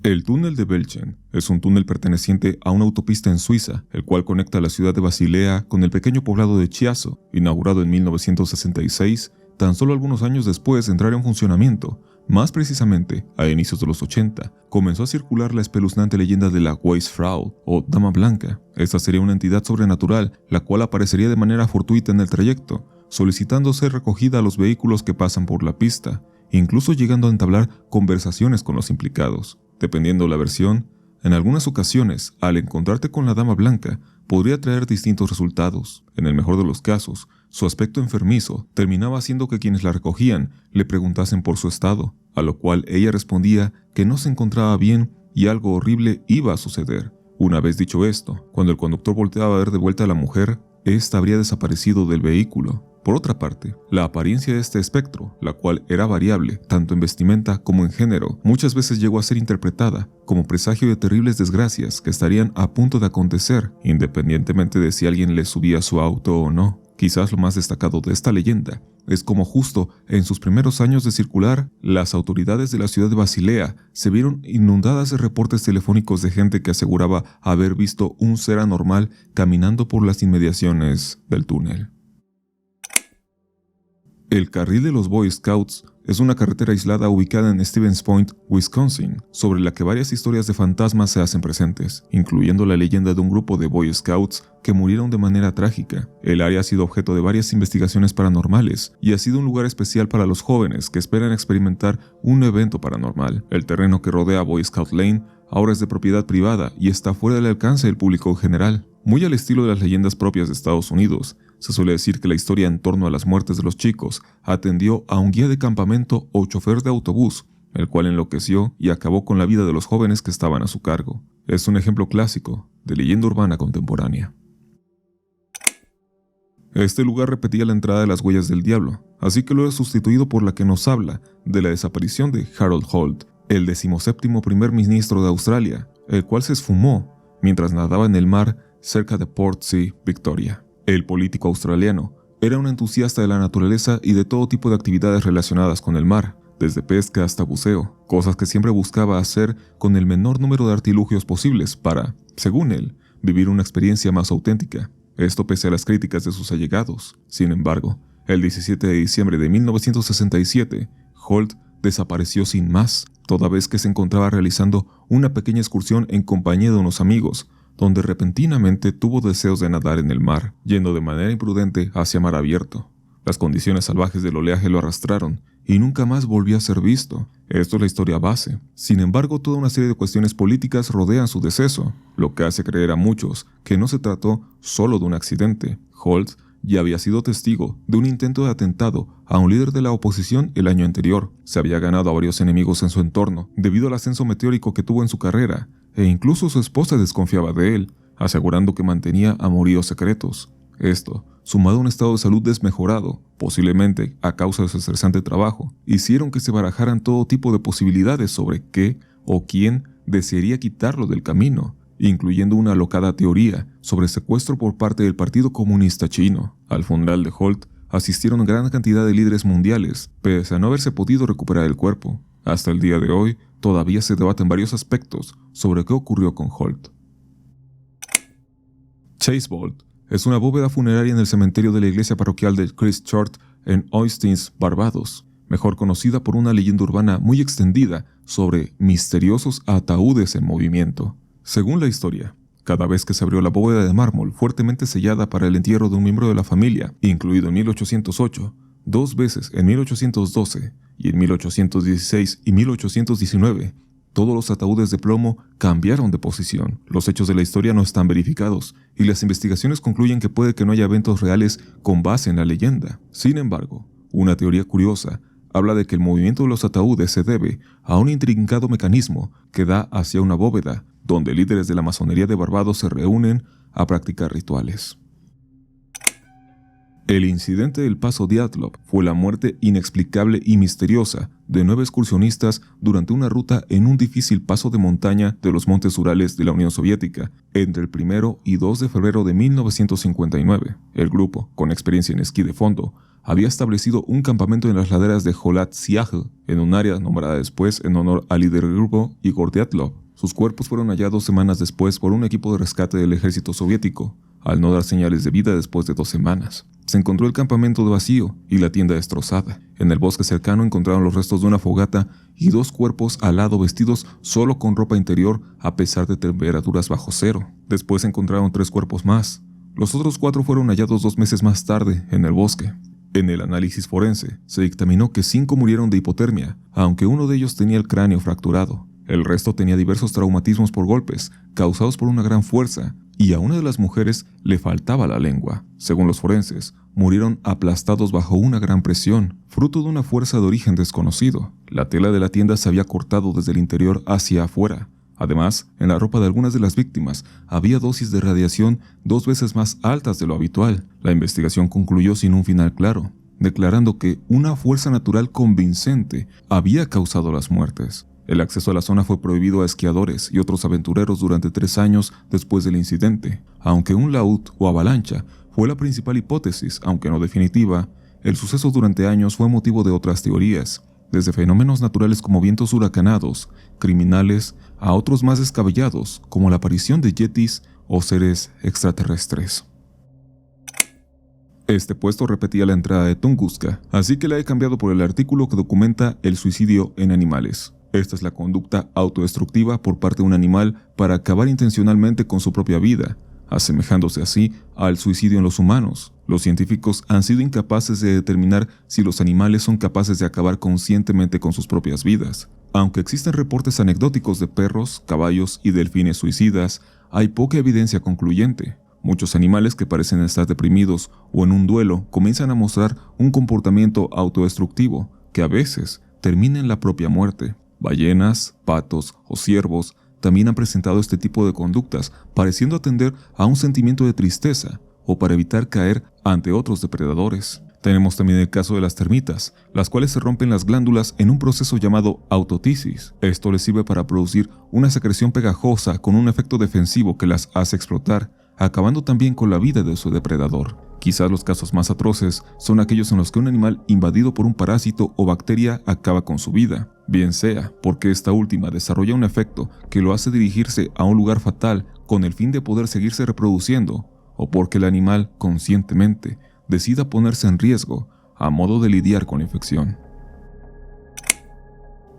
El túnel de Belchen es un túnel perteneciente a una autopista en Suiza, el cual conecta la ciudad de Basilea con el pequeño poblado de Chiasso, inaugurado en 1966, tan solo algunos años después de entrar en funcionamiento. Más precisamente, a inicios de los 80, comenzó a circular la espeluznante leyenda de la Weissfrau, o Dama Blanca. Esta sería una entidad sobrenatural, la cual aparecería de manera fortuita en el trayecto, solicitando ser recogida a los vehículos que pasan por la pista, incluso llegando a entablar conversaciones con los implicados. Dependiendo la versión, en algunas ocasiones, al encontrarte con la Dama Blanca, podría traer distintos resultados. En el mejor de los casos, su aspecto enfermizo terminaba haciendo que quienes la recogían le preguntasen por su estado, a lo cual ella respondía que no se encontraba bien y algo horrible iba a suceder. Una vez dicho esto, cuando el conductor volteaba a ver de vuelta a la mujer, ésta habría desaparecido del vehículo. Por otra parte, la apariencia de este espectro, la cual era variable tanto en vestimenta como en género, muchas veces llegó a ser interpretada como presagio de terribles desgracias que estarían a punto de acontecer, independientemente de si alguien le subía a su auto o no. Quizás lo más destacado de esta leyenda es como justo en sus primeros años de circular, las autoridades de la ciudad de Basilea se vieron inundadas de reportes telefónicos de gente que aseguraba haber visto un ser anormal caminando por las inmediaciones del túnel. El carril de los Boy Scouts es una carretera aislada ubicada en Stevens Point, Wisconsin, sobre la que varias historias de fantasmas se hacen presentes, incluyendo la leyenda de un grupo de Boy Scouts que murieron de manera trágica. El área ha sido objeto de varias investigaciones paranormales y ha sido un lugar especial para los jóvenes que esperan experimentar un evento paranormal. El terreno que rodea Boy Scout Lane ahora es de propiedad privada y está fuera del alcance del público en general. Muy al estilo de las leyendas propias de Estados Unidos, se suele decir que la historia en torno a las muertes de los chicos atendió a un guía de campamento o chofer de autobús, el cual enloqueció y acabó con la vida de los jóvenes que estaban a su cargo. Es un ejemplo clásico de leyenda urbana contemporánea. Este lugar repetía la entrada de las huellas del diablo, así que lo he sustituido por la que nos habla de la desaparición de Harold Holt, el 17º primer ministro de Australia, el cual se esfumó mientras nadaba en el mar cerca de Port Sea, Victoria. El político australiano era un entusiasta de la naturaleza y de todo tipo de actividades relacionadas con el mar, desde pesca hasta buceo, cosas que siempre buscaba hacer con el menor número de artilugios posibles para, según él, vivir una experiencia más auténtica. Esto pese a las críticas de sus allegados. Sin embargo, el 17 de diciembre de 1967, Holt desapareció sin más, toda vez que se encontraba realizando una pequeña excursión en compañía de unos amigos, donde repentinamente tuvo deseos de nadar en el mar, yendo de manera imprudente hacia mar abierto. Las condiciones salvajes del oleaje lo arrastraron y nunca más volvió a ser visto. Esto es la historia base. Sin embargo, toda una serie de cuestiones políticas rodean su deceso, lo que hace creer a muchos que no se trató solo de un accidente. Holt ya había sido testigo de un intento de atentado a un líder de la oposición el año anterior. Se había ganado a varios enemigos en su entorno debido al ascenso meteórico que tuvo en su carrera, e incluso su esposa desconfiaba de él, asegurando que mantenía amoríos secretos. Esto, sumado a un estado de salud desmejorado, posiblemente a causa de su estresante trabajo, hicieron que se barajaran todo tipo de posibilidades sobre qué o quién desearía quitarlo del camino, incluyendo una alocada teoría sobre secuestro por parte del Partido Comunista Chino. Al funeral de Holt asistieron gran cantidad de líderes mundiales, pese a no haberse podido recuperar el cuerpo. Hasta el día de hoy, todavía se debaten varios aspectos sobre qué ocurrió con Holt. Chase Vault es una bóveda funeraria en el cementerio de la iglesia parroquial de Christchurch en Hastings, Barbados, mejor conocida por una leyenda urbana muy extendida sobre misteriosos ataúdes en movimiento. Según la historia, cada vez que se abrió la bóveda de mármol fuertemente sellada para el entierro de un miembro de la familia, incluido en 1808, 2 veces en 1812 y en 1816 y 1819, todos los ataúdes de plomo cambiaron de posición. Los hechos de la historia no están verificados y las investigaciones concluyen que puede que no haya eventos reales con base en la leyenda. Sin embargo, una teoría curiosa habla de que el movimiento de los ataúdes se debe a un intrincado mecanismo que da hacia una bóveda, donde líderes de la masonería de Barbados se reúnen a practicar rituales. El incidente del Paso Dyatlov fue la muerte inexplicable y misteriosa de 9 excursionistas durante una ruta en un difícil paso de montaña de los montes Urales de la Unión Soviética entre el 1 y 2 de febrero de 1959. El grupo, con experiencia en esquí de fondo, había establecido un campamento en las laderas de Kholat Syakhl, en un área nombrada después en honor al líder del grupo, Igor Dyatlov. Sus cuerpos fueron hallados semanas después por un equipo de rescate del ejército soviético, al no dar señales de vida después de 2 semanas. Se encontró el campamento vacío y la tienda destrozada. En el bosque cercano encontraron los restos de una fogata y 2 cuerpos al lado vestidos solo con ropa interior a pesar de temperaturas bajo cero. Después encontraron 3 cuerpos más. Los otros 4 fueron hallados 2 meses más tarde en el bosque. En el análisis forense se dictaminó que 5 murieron de hipotermia, aunque uno de ellos tenía el cráneo fracturado. El resto tenía diversos traumatismos por golpes causados por una gran fuerza, y a una de las mujeres le faltaba la lengua. Según los forenses, murieron aplastados bajo una gran presión, fruto de una fuerza de origen desconocido. La tela de la tienda se había cortado desde el interior hacia afuera. Además, en la ropa de algunas de las víctimas había dosis de radiación 2 veces más altas de lo habitual. La investigación concluyó sin un final claro, declarando que una fuerza natural convincente había causado las muertes. El acceso a la zona fue prohibido a esquiadores y otros aventureros durante 3 años después del incidente. Aunque un laúd o avalancha fue la principal hipótesis, aunque no definitiva, el suceso durante años fue motivo de otras teorías, desde fenómenos naturales como vientos huracanados, criminales, a otros más descabellados, como la aparición de yetis o seres extraterrestres. Este puesto repetía la entrada de Tunguska, así que la he cambiado por el artículo que documenta el suicidio en animales. Esta es la conducta autodestructiva por parte de un animal para acabar intencionalmente con su propia vida, asemejándose así al suicidio en los humanos. Los científicos han sido incapaces de determinar si los animales son capaces de acabar conscientemente con sus propias vidas. Aunque existen reportes anecdóticos de perros, caballos y delfines suicidas, hay poca evidencia concluyente. Muchos animales que parecen estar deprimidos o en un duelo comienzan a mostrar un comportamiento autodestructivo que a veces termina en la propia muerte. Ballenas, patos o ciervos también han presentado este tipo de conductas, pareciendo atender a un sentimiento de tristeza o para evitar caer ante otros depredadores. Tenemos también el caso de las termitas, las cuales se rompen las glándulas en un proceso llamado autotisis. Esto les sirve para producir una secreción pegajosa con un efecto defensivo que las hace explotar, acabando también con la vida de su depredador. Quizás los casos más atroces son aquellos en los que un animal invadido por un parásito o bacteria acaba con su vida, bien sea porque esta última desarrolla un efecto que lo hace dirigirse a un lugar fatal con el fin de poder seguirse reproduciendo, o porque el animal conscientemente decida ponerse en riesgo a modo de lidiar con la infección.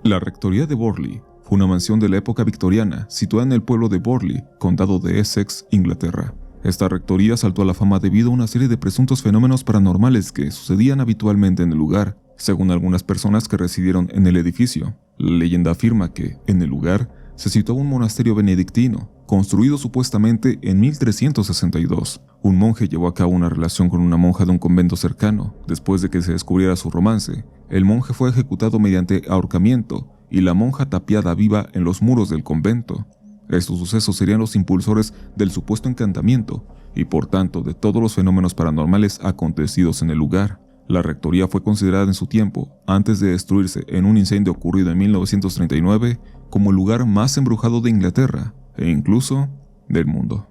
La rectoría de Borley fue una mansión de la época victoriana situada en el pueblo de Borley, condado de Essex, Inglaterra. Esta rectoría saltó a la fama debido a una serie de presuntos fenómenos paranormales que sucedían habitualmente en el lugar, según algunas personas que residieron en el edificio. La leyenda afirma que, en el lugar, se situaba un monasterio benedictino, construido supuestamente en 1362. Un monje llevó a cabo una relación con una monja de un convento cercano. Después de que se descubriera su romance, el monje fue ejecutado mediante ahorcamiento y la monja tapiada viva en los muros del convento. Estos sucesos serían los impulsores del supuesto encantamiento y por tanto de todos los fenómenos paranormales acontecidos en el lugar. La rectoría fue considerada en su tiempo, antes de destruirse en un incendio ocurrido en 1939, como el lugar más embrujado de Inglaterra e incluso del mundo.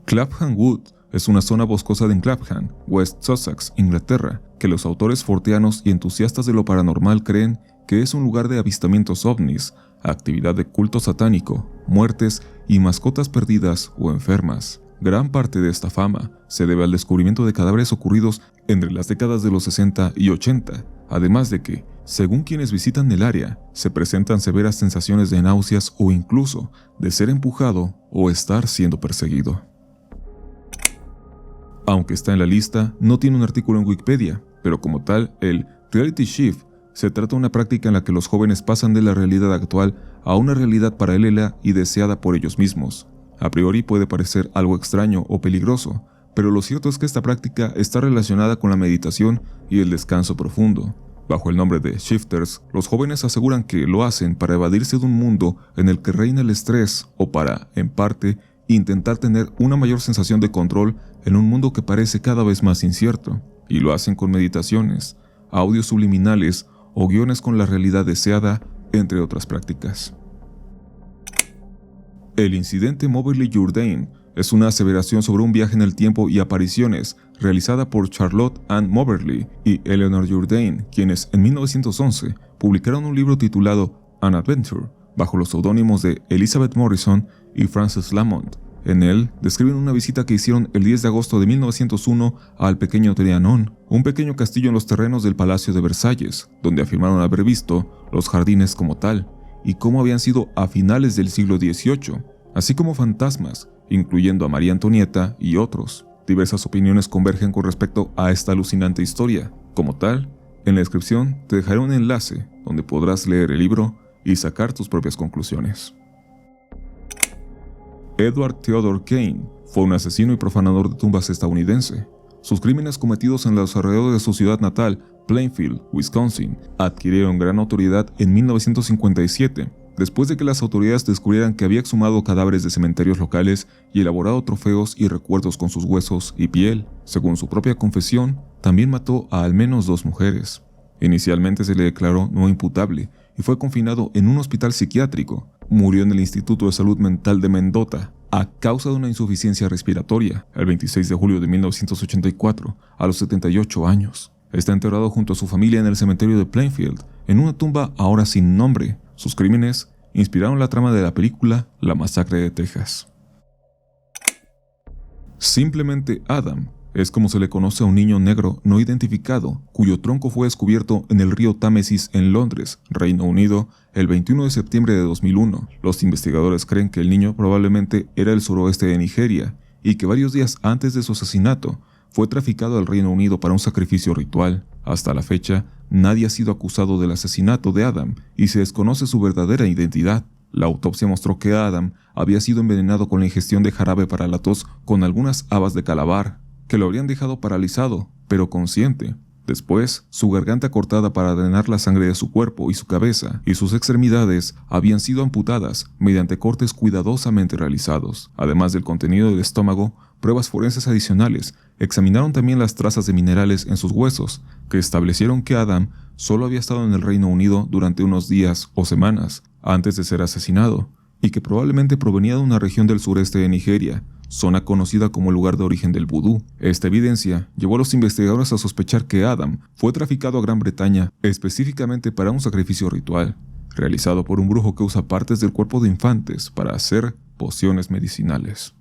Clapham Wood es una zona boscosa de Clapham, West Sussex, Inglaterra, que los autores forteanos y entusiastas de lo paranormal creen que es un lugar de avistamientos ovnis, actividad de culto satánico, muertes y mascotas perdidas o enfermas. Gran parte de esta fama se debe al descubrimiento de cadáveres ocurridos entre las décadas de los 60 y 80, además de que, según quienes visitan el área, se presentan severas sensaciones de náuseas o incluso de ser empujado o estar siendo perseguido. Aunque está en la lista, no tiene un artículo en Wikipedia, pero como tal, el Reality Shift se trata de una práctica en la que los jóvenes pasan de la realidad actual a una realidad paralela y deseada por ellos mismos. A priori puede parecer algo extraño o peligroso, pero lo cierto es que esta práctica está relacionada con la meditación y el descanso profundo. Bajo el nombre de shifters, los jóvenes aseguran que lo hacen para evadirse de un mundo en el que reina el estrés o para, en parte, intentar tener una mayor sensación de control en un mundo que parece cada vez más incierto, y lo hacen con meditaciones, audios subliminales o guiones con la realidad deseada, entre otras prácticas. El incidente Moberly Jourdain es una aseveración sobre un viaje en el tiempo y apariciones realizada por Charlotte Ann Moberly y Eleanor Jourdain, quienes en 1911 publicaron un libro titulado An Adventure, bajo los seudónimos de Elizabeth Morrison y Frances Lamont. En él describen una visita que hicieron el 10 de agosto de 1901 al pequeño Trianon, un pequeño castillo en los terrenos del Palacio de Versalles, donde afirmaron haber visto los jardines como tal, y cómo habían sido a finales del siglo XVIII, así como fantasmas, incluyendo a María Antonieta y otros. Diversas opiniones convergen con respecto a esta alucinante historia. Como tal, en la descripción te dejaré un enlace donde podrás leer el libro y sacar tus propias conclusiones. Edward Theodore Kane fue un asesino y profanador de tumbas estadounidense. Sus crímenes cometidos en los alrededores de su ciudad natal, Plainfield, Wisconsin, adquirieron gran notoriedad en 1957, después de que las autoridades descubrieran que había exhumado cadáveres de cementerios locales y elaborado trofeos y recuerdos con sus huesos y piel. Según su propia confesión, también mató a al menos 2 mujeres. Inicialmente se le declaró no imputable y fue confinado en un hospital psiquiátrico. Murió en el Instituto de Salud Mental de Mendota a causa de una insuficiencia respiratoria el 26 de julio de 1984, a los 78 años. Está enterrado junto a su familia en el cementerio de Plainfield, en una tumba ahora sin nombre. Sus crímenes inspiraron la trama de la película La Masacre de Texas. Simplemente Adam es como se le conoce a un niño negro no identificado, cuyo tronco fue descubierto en el río Támesis en Londres, Reino Unido, el 21 de septiembre de 2001. Los investigadores creen que el niño probablemente era del suroeste de Nigeria y que varios días antes de su asesinato fue traficado al Reino Unido para un sacrificio ritual. Hasta la fecha, nadie ha sido acusado del asesinato de Adam y se desconoce su verdadera identidad. La autopsia mostró que Adam había sido envenenado con la ingestión de jarabe para la tos con algunas habas de calabar, que lo habrían dejado paralizado, pero consciente. Después, su garganta cortada para drenar la sangre de su cuerpo y su cabeza, y sus extremidades habían sido amputadas mediante cortes cuidadosamente realizados. Además del contenido del estómago, pruebas forenses adicionales examinaron también las trazas de minerales en sus huesos, que establecieron que Adam solo había estado en el Reino Unido durante unos días o semanas antes de ser asesinado, y que probablemente provenía de una región del sureste de Nigeria, zona conocida como el lugar de origen del vudú. Esta evidencia llevó a los investigadores a sospechar que Adam fue traficado a Gran Bretaña específicamente para un sacrificio ritual, realizado por un brujo que usa partes del cuerpo de infantes para hacer pociones medicinales.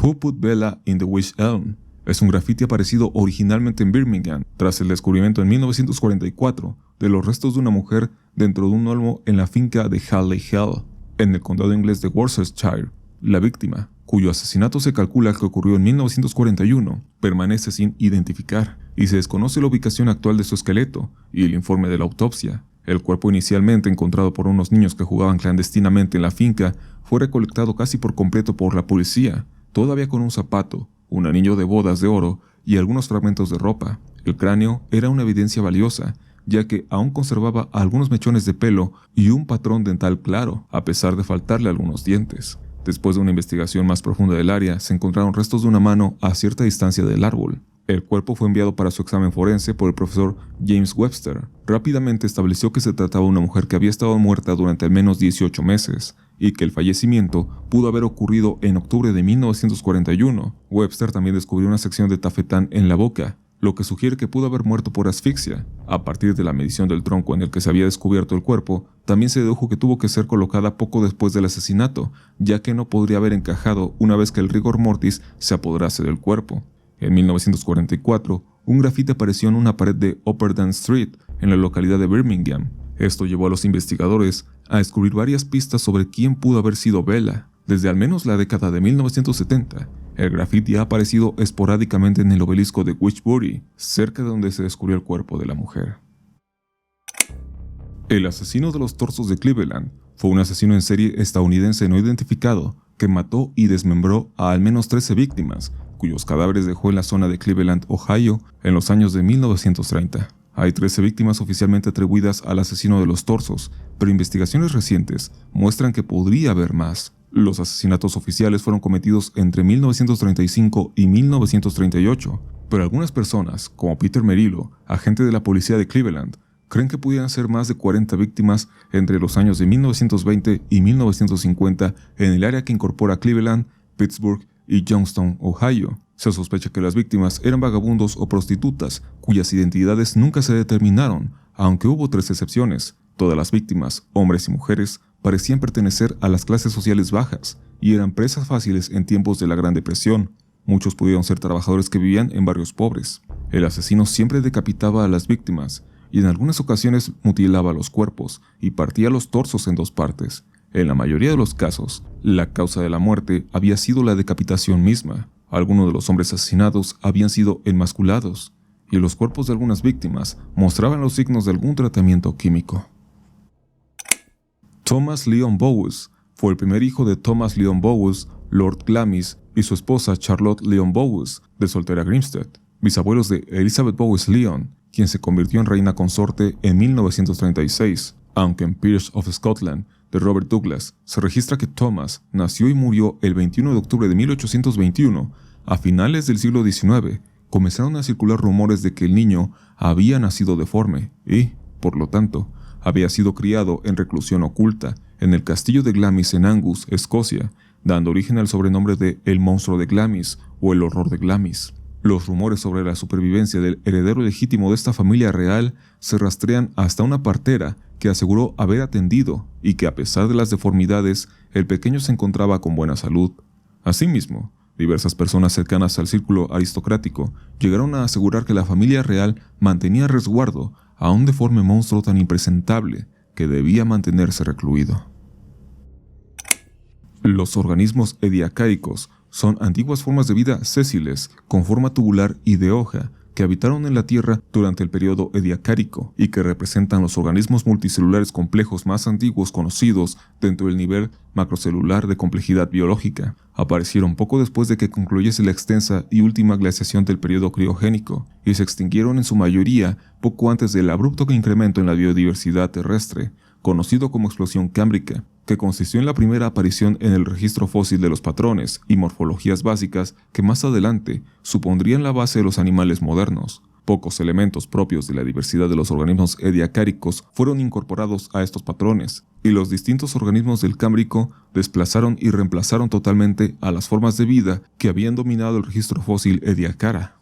Who Put Bella in the Wych Elm es un grafiti aparecido originalmente en Birmingham tras el descubrimiento en 1944 de los restos de una mujer dentro de un olmo en la finca de Halley Hell, en el condado inglés de Worcestershire. La víctima, cuyo asesinato se calcula que ocurrió en 1941, permanece sin identificar y se desconoce la ubicación actual de su esqueleto y el informe de la autopsia. El cuerpo, inicialmente encontrado por unos niños que jugaban clandestinamente en la finca, fue recolectado casi por completo por la policía, todavía con un zapato, un anillo de bodas de oro y algunos fragmentos de ropa. El cráneo era una evidencia valiosa, ya que aún conservaba algunos mechones de pelo y un patrón dental claro, a pesar de faltarle algunos dientes. Después de una investigación más profunda del área, se encontraron restos de una mano a cierta distancia del árbol. El cuerpo fue enviado para su examen forense por el profesor James Webster. Rápidamente estableció que se trataba de una mujer que había estado muerta durante al menos 18 meses y que el fallecimiento pudo haber ocurrido en octubre de 1941. Webster también descubrió una sección de tafetán en la boca, lo que sugiere que pudo haber muerto por asfixia. A partir de la medición del tronco en el que se había descubierto el cuerpo, también se dedujo que tuvo que ser colocada poco después del asesinato, ya que no podría haber encajado una vez que el rigor mortis se apoderase del cuerpo. En 1944, un grafiti apareció en una pared de Upper Dan Street, en la localidad de Birmingham. Esto llevó a los investigadores a descubrir varias pistas sobre quién pudo haber sido Bella. Desde al menos la década de 1970, el grafiti ha aparecido esporádicamente en el obelisco de Wychbury, cerca de donde se descubrió el cuerpo de la mujer. El asesino de los torsos de Cleveland fue un asesino en serie estadounidense no identificado que mató y desmembró a al menos 13 víctimas, cuyos cadáveres dejó en la zona de Cleveland, Ohio, en los años de 1930. Hay 13 víctimas oficialmente atribuidas al asesino de los torsos, pero investigaciones recientes muestran que podría haber más. Los asesinatos oficiales fueron cometidos entre 1935 y 1938, pero algunas personas, como Peter Merylo, agente de la policía de Cleveland, creen que pudieran ser más de 40 víctimas entre los años de 1920 y 1950 en el área que incorpora Cleveland, Pittsburgh y Youngstown, Ohio. Se sospecha que las víctimas eran vagabundos o prostitutas, cuyas identidades nunca se determinaron, aunque hubo 3 excepciones. Todas las víctimas, hombres y mujeres, parecían pertenecer a las clases sociales bajas y eran presas fáciles en tiempos de la Gran Depresión. Muchos pudieron ser trabajadores que vivían en barrios pobres. El asesino siempre decapitaba a las víctimas y en algunas ocasiones mutilaba los cuerpos y partía los torsos en 2 partes. En la mayoría de los casos, la causa de la muerte había sido la decapitación misma. Algunos de los hombres asesinados habían sido enmasculados y los cuerpos de algunas víctimas mostraban los signos de algún tratamiento químico. Thomas Leon Bowes fue el primer hijo de Thomas Leon Bowes, Lord Glamis, y su esposa Charlotte Leon Bowes, de soltera Grimstead, bisabuelos de Elizabeth Bowes Leon, quien se convirtió en reina consorte en 1936, aunque en Peers of Scotland, de Robert Douglas, se registra que Thomas nació y murió el 21 de octubre de 1821. A finales del siglo XIX, comenzaron a circular rumores de que el niño había nacido deforme y, por lo tanto, había sido criado en reclusión oculta en el castillo de Glamis en Angus, Escocia, dando origen al sobrenombre de El Monstruo de Glamis o El Horror de Glamis. Los rumores sobre la supervivencia del heredero legítimo de esta familia real se rastrean hasta una partera que aseguró haber atendido y que, a pesar de las deformidades, el pequeño se encontraba con buena salud. Asimismo, diversas personas cercanas al círculo aristocrático llegaron a asegurar que la familia real mantenía a resguardo a un deforme monstruo tan impresentable que debía mantenerse recluido. Los organismos ediacáricos son antiguas formas de vida sésiles con forma tubular y de hoja que habitaron en la Tierra durante el periodo ediacárico y que representan los organismos multicelulares complejos más antiguos conocidos dentro del nivel macrocelular de complejidad biológica. Aparecieron poco después de que concluyese la extensa y última glaciación del periodo criogénico y se extinguieron en su mayoría poco antes del abrupto incremento en la biodiversidad terrestre, conocido como explosión cámbrica, que consistió en la primera aparición en el registro fósil de los patrones y morfologías básicas que más adelante supondrían la base de los animales modernos. Pocos elementos propios de la diversidad de los organismos ediacáricos fueron incorporados a estos patrones, y los distintos organismos del Cámbrico desplazaron y reemplazaron totalmente a las formas de vida que habían dominado el registro fósil ediacara.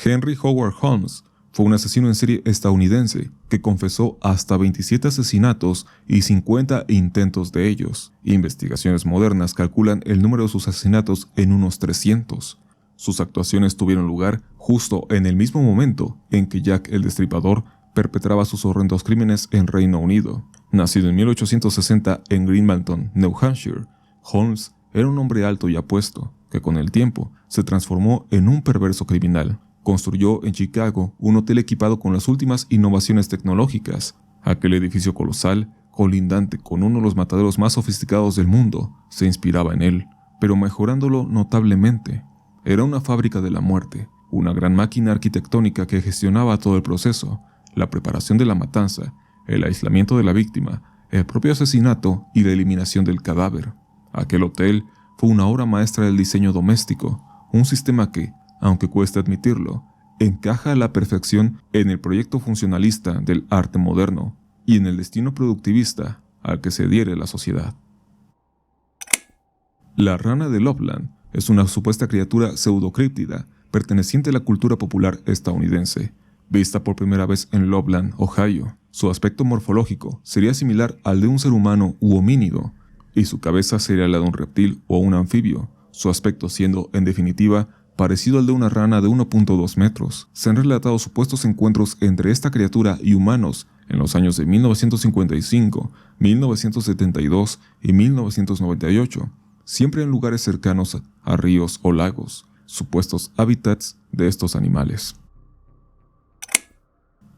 Henry Howard Holmes fue un asesino en serie estadounidense que confesó hasta 27 asesinatos y 50 intentos de ellos. Investigaciones modernas calculan el número de sus asesinatos en unos 300. Sus actuaciones tuvieron lugar justo en el mismo momento en que Jack el Destripador perpetraba sus horrendos crímenes en Reino Unido. Nacido en 1860 en Greenmalton, New Hampshire, Holmes era un hombre alto y apuesto que con el tiempo se transformó en un perverso criminal. Construyó en Chicago un hotel equipado con las últimas innovaciones tecnológicas. Aquel edificio colosal, colindante con uno de los mataderos más sofisticados del mundo, se inspiraba en él, pero mejorándolo notablemente. Era una fábrica de la muerte, una gran máquina arquitectónica que gestionaba todo el proceso, la preparación de la matanza, el aislamiento de la víctima, el propio asesinato y la eliminación del cadáver. Aquel hotel fue una obra maestra del diseño doméstico, un sistema que, aunque cueste admitirlo, encaja a la perfección en el proyecto funcionalista del arte moderno y en el destino productivista al que se adhiere la sociedad. La rana de Loveland es una supuesta criatura pseudocríptida perteneciente a la cultura popular estadounidense, vista por primera vez en Loveland, Ohio. Su aspecto morfológico sería similar al de un ser humano u homínido, y su cabeza sería la de un reptil o un anfibio, su aspecto siendo, en definitiva, parecido al de una rana de 1.2 metros. Se han relatado supuestos encuentros entre esta criatura y humanos en los años de 1955, 1972 y 1998, siempre en lugares cercanos a ríos o lagos, supuestos hábitats de estos animales.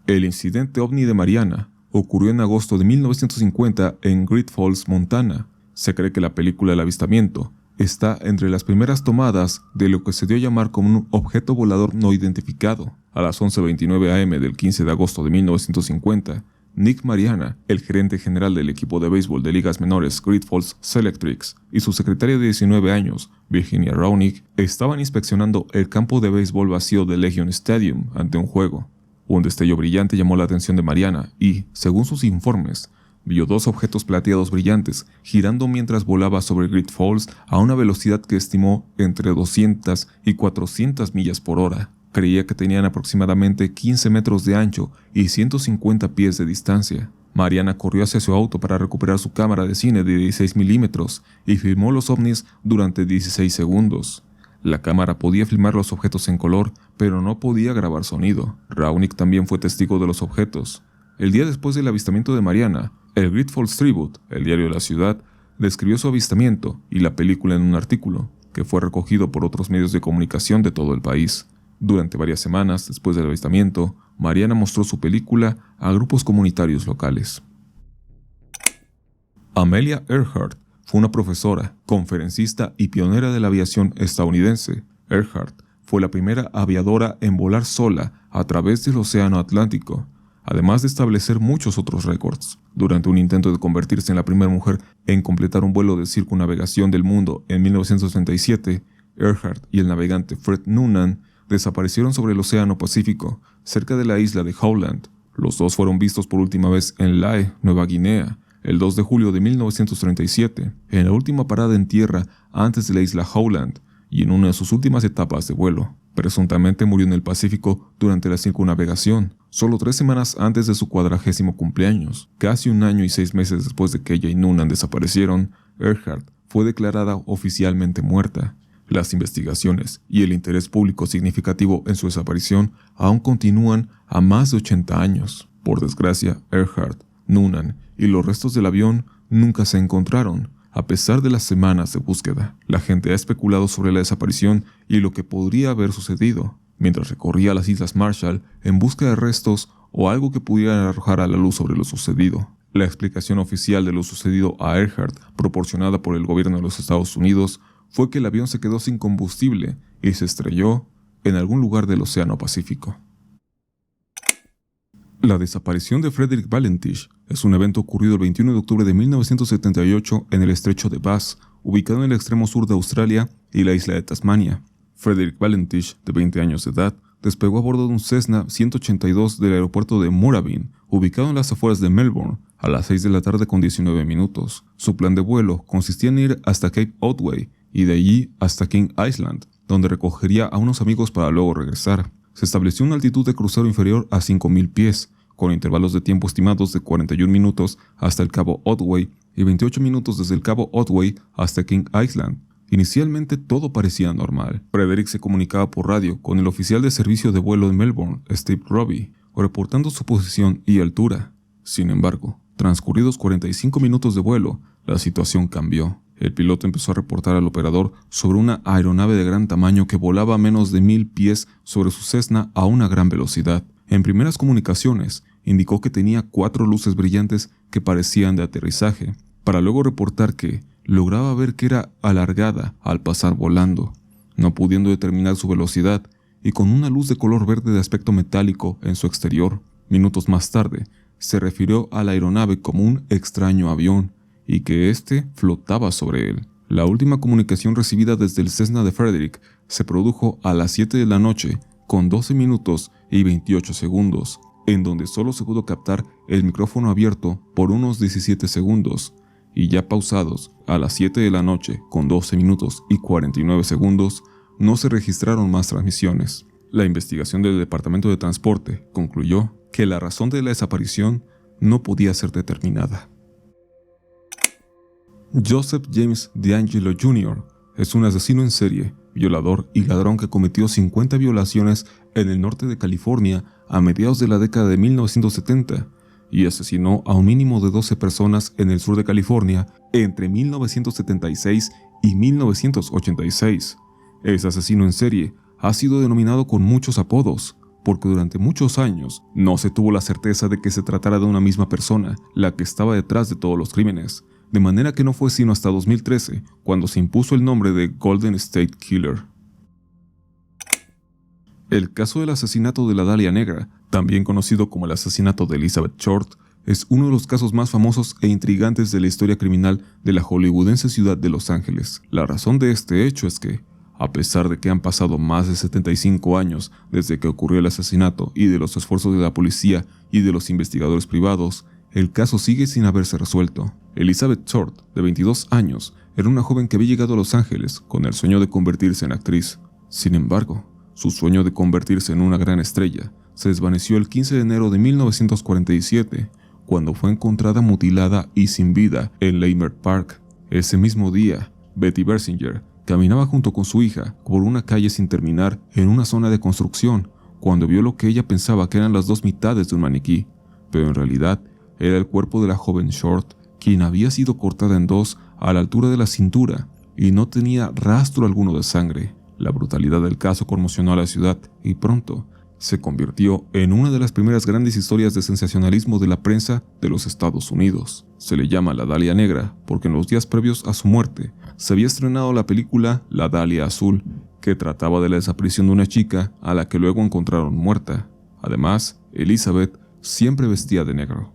El incidente ovni de Mariana ocurrió en agosto de 1950 en Great Falls, Montana. Se cree que la película El avistamiento está entre las primeras tomadas de lo que se dio a llamar como un objeto volador no identificado. A las 11:29 am del 15 de agosto de 1950, Nick Mariana, el gerente general del equipo de béisbol de ligas menores Great Falls Selectrics, y su secretaria de 19 años, Virginia Raonic, estaban inspeccionando el campo de béisbol vacío de Legion Stadium ante un juego. Un destello brillante llamó la atención de Mariana y, según sus informes, vio dos objetos plateados brillantes girando mientras volaba sobre Great Falls a una velocidad que estimó entre 200 y 400 millas por hora. Creía que tenían aproximadamente 15 metros de ancho y 150 pies de distancia. Mariana corrió hacia su auto para recuperar su cámara de cine de 16 milímetros y filmó los ovnis durante 16 segundos. La cámara podía filmar los objetos en color, pero no podía grabar sonido. Raonic también fue testigo de los objetos. El día después del avistamiento de Mariana, el Great Falls Tribune, el diario de la ciudad, describió su avistamiento y la película en un artículo, que fue recogido por otros medios de comunicación de todo el país. Durante varias semanas después del avistamiento, Mariana mostró su película a grupos comunitarios locales. Amelia Earhart fue una profesora, conferencista y pionera de la aviación estadounidense. Earhart fue la primera aviadora en volar sola a través del Océano Atlántico, además de establecer muchos otros récords. Durante un intento de convertirse en la primera mujer en completar un vuelo de circunnavegación del mundo en 1937, Earhart y el navegante Fred Noonan desaparecieron sobre el Océano Pacífico, cerca de la isla de Howland. Los dos fueron vistos por última vez en Lae, Nueva Guinea, el 2 de julio de 1937, en la última parada en tierra antes de la isla Howland y en una de sus últimas etapas de vuelo. Presuntamente murió en el Pacífico durante la circunnavegación, solo 3 semanas antes de su 40º cumpleaños. Casi 1 año y 6 meses después de que ella y Noonan desaparecieron, Earhart fue declarada oficialmente muerta. Las investigaciones y el interés público significativo en su desaparición aún continúan a más de 80 años. Por desgracia, Earhart, Noonan y los restos del avión nunca se encontraron, a pesar de las semanas de búsqueda. La gente ha especulado sobre la desaparición y lo que podría haber sucedido, mientras recorría las Islas Marshall en busca de restos o algo que pudiera arrojar a la luz sobre lo sucedido. La explicación oficial de lo sucedido a Earhart, proporcionada por el gobierno de los Estados Unidos, fue que el avión se quedó sin combustible y se estrelló en algún lugar del Océano Pacífico. La desaparición de Frederick Valentich es un evento ocurrido el 21 de octubre de 1978 en el estrecho de Bass, ubicado en el extremo sur de Australia y la isla de Tasmania. Frederick Valentich, de 20 años de edad, despegó a bordo de un Cessna 182 del aeropuerto de Moorabbin, ubicado en las afueras de Melbourne, a las 6 de la tarde con 19 minutos. Su plan de vuelo consistía en ir hasta Cape Otway y de allí hasta King Island, donde recogería a unos amigos para luego regresar. Se estableció una altitud de crucero inferior a 5.000 pies, con intervalos de tiempo estimados de 41 minutos hasta el Cabo Otway y 28 minutos desde el Cabo Otway hasta King Island. Inicialmente todo parecía normal. Frederick se comunicaba por radio con el oficial de servicio de vuelo de Melbourne, Steve Robbie, reportando su posición y altura. Sin embargo, transcurridos 45 minutos de vuelo, la situación cambió. El piloto empezó a reportar al operador sobre una aeronave de gran tamaño que volaba a menos de 1.000 pies sobre su Cessna a una gran velocidad. En primeras comunicaciones, indicó que tenía 4 luces brillantes que parecían de aterrizaje, para luego reportar que lograba ver que era alargada al pasar volando, no pudiendo determinar su velocidad y con una luz de color verde de aspecto metálico en su exterior. Minutos más tarde, se refirió a la aeronave como un extraño avión y que éste flotaba sobre él. La última comunicación recibida desde el Cessna de Frederick se produjo a las 7 de la noche con 12 minutos y 28 segundos, en donde solo se pudo captar el micrófono abierto por unos 17 segundos, y ya pausados a las 7 de la noche con 12 minutos y 49 segundos, no se registraron más transmisiones. La investigación del Departamento de Transporte concluyó que la razón de la desaparición no podía ser determinada. Joseph James DeAngelo Jr. es un asesino en serie, violador y ladrón que cometió 50 violaciones en el norte de California a mediados de la década de 1970 y asesinó a un mínimo de 12 personas en el sur de California entre 1976 y 1986. Ese asesino en serie ha sido denominado con muchos apodos, porque durante muchos años no se tuvo la certeza de que se tratara de una misma persona la que estaba detrás de todos los crímenes, de manera que no fue sino hasta 2013 cuando se impuso el nombre de Golden State Killer. El caso del asesinato de la Dalia Negra, también conocido como el asesinato de Elizabeth Short, es uno de los casos más famosos e intrigantes de la historia criminal de la hollywoodense ciudad de Los Ángeles. La razón de este hecho es que, a pesar de que han pasado más de 75 años desde que ocurrió el asesinato y de los esfuerzos de la policía y de los investigadores privados, el caso sigue sin haberse resuelto. Elizabeth Short, de 22 años, era una joven que había llegado a Los Ángeles con el sueño de convertirse en actriz. Sin embargo, su sueño de convertirse en una gran estrella se desvaneció el 15 de enero de 1947, cuando fue encontrada mutilada y sin vida en Leimert Park. Ese mismo día, Betty Bersinger caminaba junto con su hija por una calle sin terminar en una zona de construcción, cuando vio lo que ella pensaba que eran las dos mitades de un maniquí, pero en realidad era el cuerpo de la joven Short, quien había sido cortada en dos a la altura de la cintura y no tenía rastro alguno de sangre. La brutalidad del caso conmocionó a la ciudad y pronto se convirtió en una de las primeras grandes historias de sensacionalismo de la prensa de los Estados Unidos. Se le llama la Dalia Negra porque en los días previos a su muerte se había estrenado la película La Dalia Azul, que trataba de la desaparición de una chica a la que luego encontraron muerta. Además, Elizabeth siempre vestía de negro.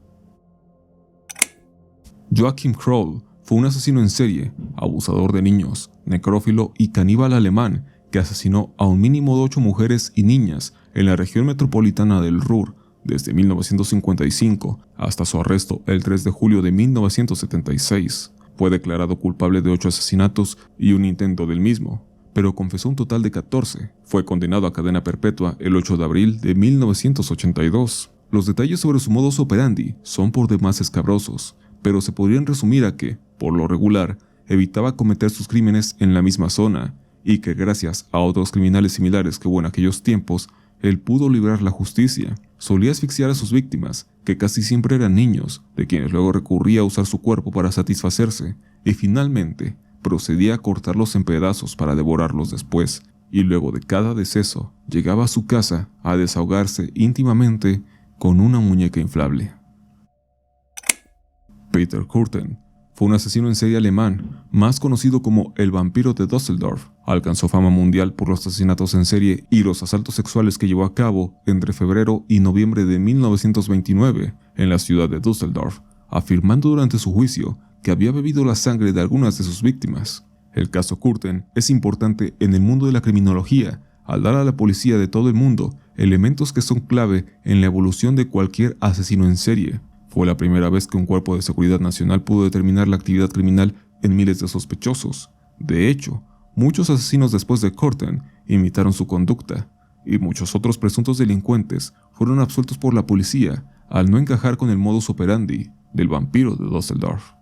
Joachim Kroll fue un asesino en serie, abusador de niños, necrófilo y caníbal alemán que asesinó a un mínimo de 8 mujeres y niñas en la región metropolitana del Ruhr desde 1955 hasta su arresto el 3 de julio de 1976. Fue declarado culpable de 8 asesinatos y un intento del mismo, pero confesó un total de 14. Fue condenado a cadena perpetua el 8 de abril de 1982. Los detalles sobre su modus operandi son por demás escabrosos, pero se podrían resumir a que, por lo regular, evitaba cometer sus crímenes en la misma zona, y que gracias a otros criminales similares que hubo en aquellos tiempos, él pudo librar la justicia. Solía asfixiar a sus víctimas, que casi siempre eran niños, de quienes luego recurría a usar su cuerpo para satisfacerse, y finalmente procedía a cortarlos en pedazos para devorarlos después, y luego de cada deceso llegaba a su casa a desahogarse íntimamente con una muñeca inflable. Peter Kürten fue un asesino en serie alemán, más conocido como el vampiro de Düsseldorf. Alcanzó fama mundial por los asesinatos en serie y los asaltos sexuales que llevó a cabo entre febrero y noviembre de 1929 en la ciudad de Düsseldorf, afirmando durante su juicio que había bebido la sangre de algunas de sus víctimas. El caso Kürten es importante en el mundo de la criminología, al dar a la policía de todo el mundo elementos que son clave en la evolución de cualquier asesino en serie. Fue la primera vez que un cuerpo de seguridad nacional pudo determinar la actividad criminal en miles de sospechosos. De hecho, muchos asesinos después de Kürten imitaron su conducta, y muchos otros presuntos delincuentes fueron absueltos por la policía al no encajar con el modus operandi del vampiro de Düsseldorf.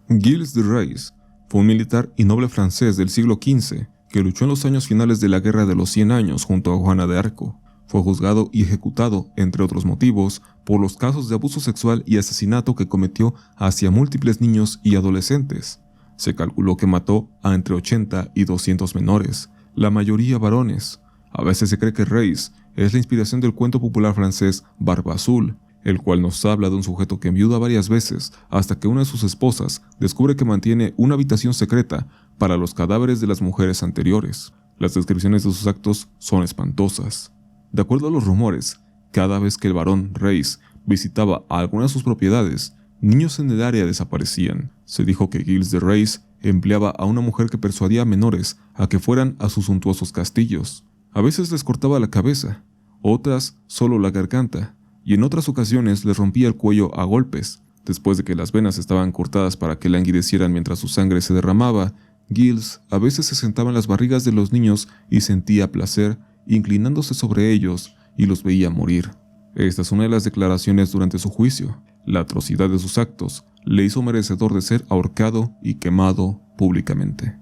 Gilles de Rais fue un militar y noble francés del siglo XV que luchó en los años finales de la Guerra de los 100 años junto a Juana de Arco. Fue juzgado y ejecutado, entre otros motivos, por los casos de abuso sexual y asesinato que cometió hacia múltiples niños y adolescentes. Se calculó que mató a entre 80 y 200 menores, la mayoría varones. A veces se cree que Rais es la inspiración del cuento popular francés Barba Azul, el cual nos habla de un sujeto que enviuda varias veces hasta que una de sus esposas descubre que mantiene una habitación secreta para los cadáveres de las mujeres anteriores. Las descripciones de sus actos son espantosas. De acuerdo a los rumores, cada vez que el barón Rais visitaba a alguna de sus propiedades, niños en el área desaparecían. Se dijo que Gilles de Rais empleaba a una mujer que persuadía a menores a que fueran a sus suntuosos castillos. A veces les cortaba la cabeza, otras solo la garganta, y en otras ocasiones les rompía el cuello a golpes. Después de que las venas estaban cortadas para que languidecieran mientras su sangre se derramaba, Gilles a veces se sentaba en las barrigas de los niños y sentía placer inclinándose sobre ellos y los veía morir. Esta es una de las declaraciones durante su juicio. La atrocidad de sus actos le hizo merecedor de ser ahorcado y quemado públicamente.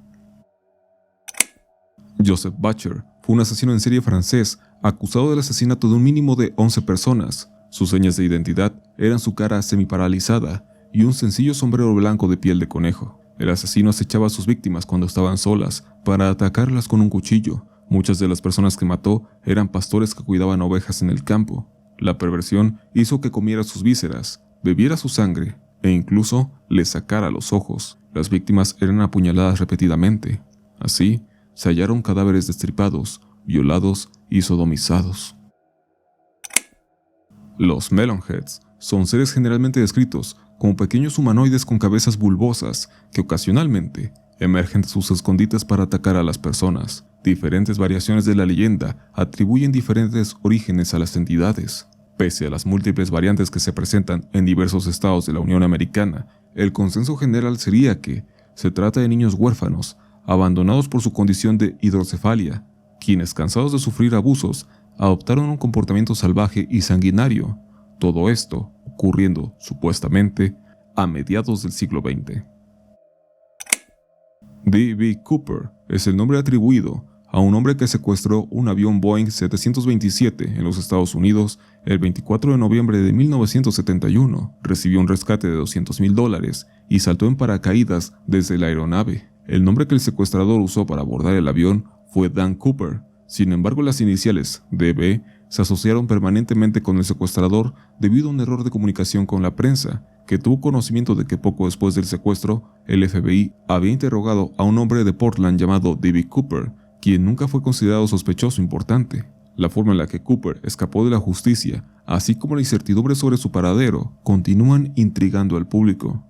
Joseph Butcher fue un asesino en serie francés acusado del asesinato de un mínimo de 11 personas. Sus señas de identidad eran su cara semiparalizada y un sencillo sombrero blanco de piel de conejo. El asesino acechaba a sus víctimas cuando estaban solas para atacarlas con un cuchillo. Muchas de las personas que mató eran pastores que cuidaban ovejas en el campo. La perversión hizo que comiera sus vísceras, bebiera su sangre e incluso le sacara los ojos. Las víctimas eran apuñaladas repetidamente. Así, se hallaron cadáveres destripados, violados y sodomizados. Los Melonheads son seres generalmente descritos como pequeños humanoides con cabezas bulbosas que ocasionalmente emergen de sus escondites para atacar a las personas. Diferentes variaciones de la leyenda atribuyen diferentes orígenes a las entidades. Pese a las múltiples variantes que se presentan en diversos estados de la Unión Americana, el consenso general sería que se trata de niños huérfanos, abandonados por su condición de hidrocefalia, quienes, cansados de sufrir abusos, adoptaron un comportamiento salvaje y sanguinario. Todo esto ocurriendo, supuestamente, a mediados del siglo XX. D.B. Cooper es el nombre atribuido a un hombre que secuestró un avión Boeing 727 en los Estados Unidos el 24 de noviembre de 1971, recibió un rescate de $200,000 y saltó en paracaídas desde la aeronave. El nombre que el secuestrador usó para abordar el avión fue Dan Cooper. Sin embargo, las iniciales DB se asociaron permanentemente con el secuestrador debido a un error de comunicación con la prensa, que tuvo conocimiento de que poco después del secuestro, el FBI había interrogado a un hombre de Portland llamado D.B. Cooper, quien nunca fue considerado sospechoso importante. La forma en la que Cooper escapó de la justicia, así como la incertidumbre sobre su paradero, continúan intrigando al público.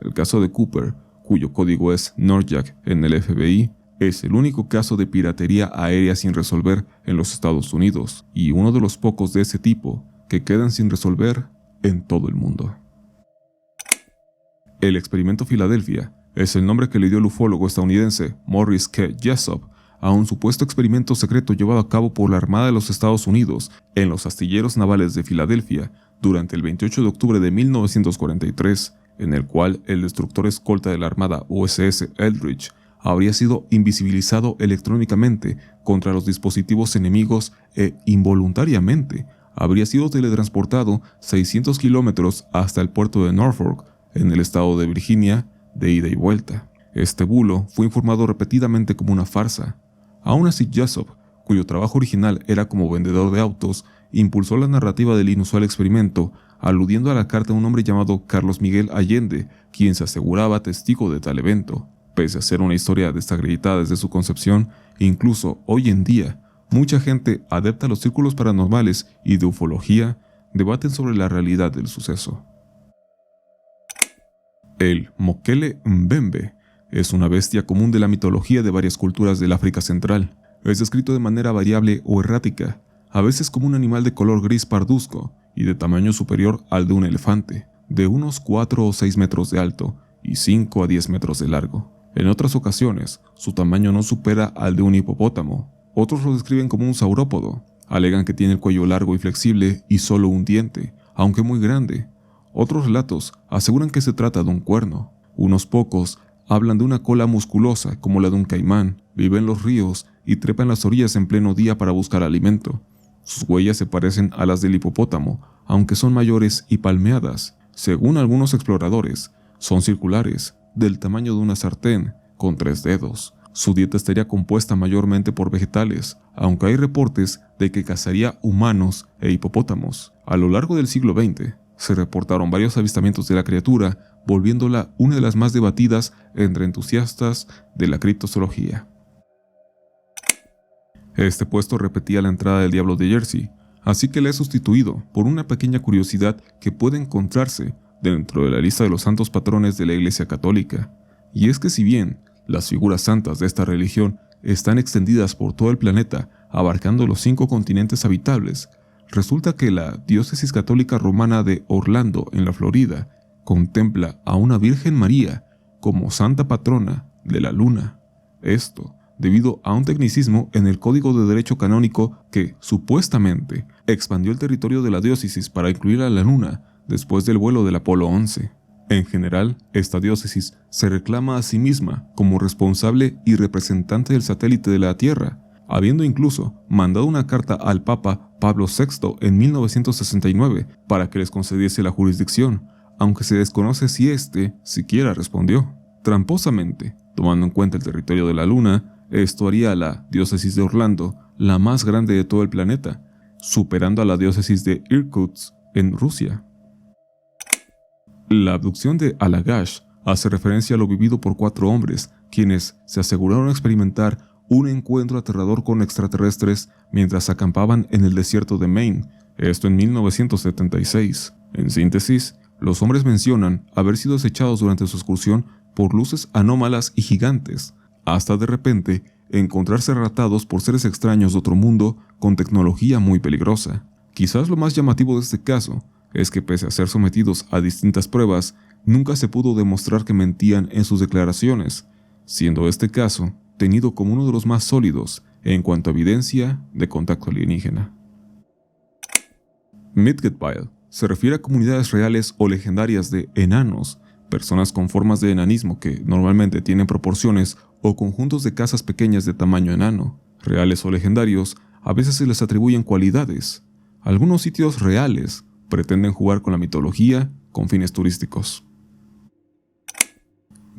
El caso de Cooper, cuyo código es Norjack en el FBI, es el único caso de piratería aérea sin resolver en los Estados Unidos, y uno de los pocos de ese tipo que quedan sin resolver en todo el mundo. El experimento Filadelfia es el nombre que le dio el ufólogo estadounidense Morris K. Jessop a un supuesto experimento secreto llevado a cabo por la Armada de los Estados Unidos en los astilleros navales de Filadelfia durante el 28 de octubre de 1943, en el cual el destructor escolta de la Armada USS Eldridge habría sido invisibilizado electrónicamente contra los dispositivos enemigos e involuntariamente habría sido teletransportado 600 kilómetros hasta el puerto de Norfolk, en el estado de Virginia, de ida y vuelta. Este bulo fue informado repetidamente como una farsa. Aún así, Jessop, cuyo trabajo original era como vendedor de autos, impulsó la narrativa del inusual experimento, aludiendo a la carta de un hombre llamado Carlos Miguel Allende, quien se aseguraba testigo de tal evento. Pese a ser una historia desacreditada desde su concepción, incluso hoy en día, mucha gente adepta a los círculos paranormales y de ufología debaten sobre la realidad del suceso. El Mokele Mbembe es una bestia común de la mitología de varias culturas del África Central. Es descrito de manera variable o errática, a veces como un animal de color gris parduzco y de tamaño superior al de un elefante, de unos 4 o 6 metros de alto y 5 a 10 metros de largo. En otras ocasiones, su tamaño no supera al de un hipopótamo. Otros lo describen como un saurópodo. Alegan que tiene el cuello largo y flexible y solo un diente, aunque muy grande. Otros relatos aseguran que se trata de un cuerno. Unos pocos hablan de una cola musculosa como la de un caimán, vive en los ríos y trepa en las orillas en pleno día para buscar alimento. Sus huellas se parecen a las del hipopótamo, aunque son mayores y palmeadas. Según algunos exploradores, son circulares, del tamaño de una sartén, con 3 dedos. Su dieta estaría compuesta mayormente por vegetales, aunque hay reportes de que cazaría humanos e hipopótamos. A lo largo del siglo XX, se reportaron varios avistamientos de la criatura, volviéndola una de las más debatidas entre entusiastas de la criptozoología. Este puesto repetía la entrada del Diablo de Jersey, así que la he sustituido por una pequeña curiosidad que puede encontrarse dentro de la lista de los santos patrones de la Iglesia Católica. Y es que si bien las figuras santas de esta religión están extendidas por todo el planeta, abarcando los 5 continentes habitables, resulta que la Diócesis Católica Romana de Orlando, en la Florida, contempla a una Virgen María como santa patrona de la luna. Esto debido a un tecnicismo en el Código de Derecho Canónico que, supuestamente, expandió el territorio de la diócesis para incluir a la luna después del vuelo del Apolo 11. En general, esta diócesis se reclama a sí misma como responsable y representante del satélite de la Tierra, habiendo incluso mandado una carta al Papa Pablo VI en 1969 para que les concediese la jurisdicción, aunque se desconoce si éste siquiera respondió. Tramposamente, tomando en cuenta el territorio de la Luna, esto haría a la diócesis de Orlando la más grande de todo el planeta, superando a la diócesis de Irkutsk en Rusia. La abducción de Allagash hace referencia a lo vivido por 4 hombres, quienes se aseguraron experimentar un encuentro aterrador con extraterrestres mientras acampaban en el desierto de Maine esto en 1976. En síntesis, los hombres mencionan haber sido acechados durante su excursión por luces anómalas y gigantes, hasta de repente encontrarse ratados por seres extraños de otro mundo con tecnología muy peligrosa. Quizás lo más llamativo de este caso es que pese a ser sometidos a distintas pruebas, nunca se pudo demostrar que mentían en sus declaraciones, siendo este caso tenido como uno de los más sólidos en cuanto a evidencia de contacto alienígena. Midgetpile se refiere a comunidades reales o legendarias de enanos, personas con formas de enanismo que normalmente tienen proporciones o conjuntos de casas pequeñas de tamaño enano. Reales o legendarios, a veces se les atribuyen cualidades. Algunos sitios reales pretenden jugar con la mitología con fines turísticos.